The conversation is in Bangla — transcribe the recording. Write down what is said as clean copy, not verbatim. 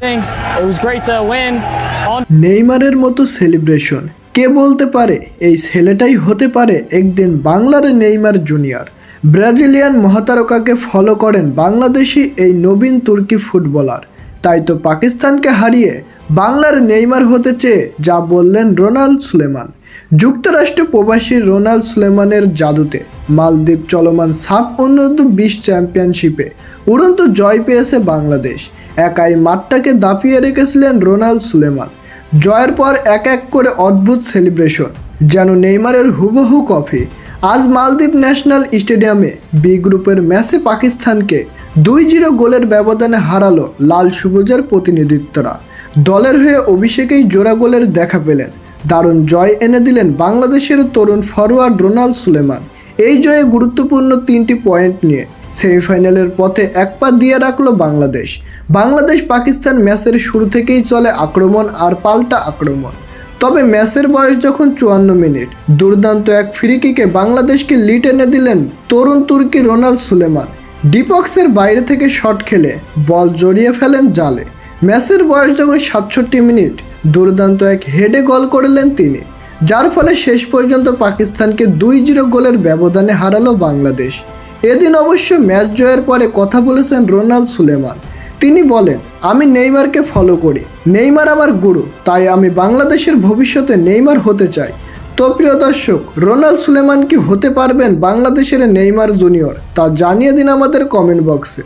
It was great to win on নেইমারের মতো সেলিব্রেশন কে বলতে পারে এই ছেলেটাই হতে পারে একদিন বাংলার নেইমার জুনিয়র। ব্রাজিলিয়ান মহাতারকাকে ফলো করেন বাংলাদেশি এই নবীন তুর্কি ফুটবলার, তাই তো পাকিস্তানকে হারিয়ে বাংলার নেইমার হতে চেয়ে যা বললেন রোনাল্ড সুলেমান। যুক্তরাষ্ট্র প্রবাসী রোনাল্ড সুলেমানের জাদুতে মালদ্বীপ চলমান সাফ অনূর্ধ্ব-20 চ্যাম্পিয়নশিপে উড়ন্ত জয় পেয়েছে বাংলাদেশ। একাই মাঠটাকে দাপিয়ে রেখেছিলেন রোনাল্ড সুলেমান। জয়ের পর এক এক করে অদ্ভুত সেলিব্রেশন, যেন নেইমারের হুবহু কপি। আজ মালদ্বীপ ন্যাশনাল স্টেডিয়ামে বি গ্রুপের ম্যাচে পাকিস্তানকে 2-0 গোলের ব্যবধানে হারালো লাল সবুজের প্রতিনিধিত্বরা। দলের হয়ে অভিষেকেই জোড়া গোলের দেখা পেলেন। দারুণ জয় এনে দিলেন বাংলাদেশের তরুণ ফরোয়ার্ড রোনাল্ড সুলেমান। এই জয়ে গুরুত্বপূর্ণ 3টি পয়েন্ট নিয়ে সেমিফাইনালের পথে এক পা দিয়ে রাখল বাংলাদেশ। বাংলাদেশ পাকিস্তান ম্যাচের শুরু থেকেই চলে আক্রমণ আর পাল্টা আক্রমণ। তবে ম্যাচের বয়স যখন 54 মিনিট, দুর্দান্ত এক ফ্রি কিকে বাংলাদেশকে লিড এনে দিলেন তরুণ তুর্কি রোনাল্ড সুলেমান। ডিপক্সের বাইরে থেকে শট খেলে বল জড়িয়ে ফেলেন জালে। ম্যাচের বয়স যখন 67 মিনিট, দুর্দান্ত এক হেডে গোল করলেন তিনি, যার ফলে শেষ পর্যন্ত পাকিস্তানকে 2-0 গোলের ব্যবধানে হারালো বাংলাদেশ। এদিন অবশ্য ম্যাচ জয়ের পরে কথা বলেছেন রোনাল্ড সুলেমান। তিনি বলেন, আমি নেইমারকে ফলো করি, নেইমার আমার গুরু, তাই আমি বাংলাদেশের ভবিষ্যতে নেইমার হতে চাই। তো প্রিয় দর্শক, রোনাল্ড সুলেমান কি হতে পারবেন বাংলাদেশের নেইমার জুনিয়র, তা জানিয়ে দিন আমাদের কমেন্ট বক্সে।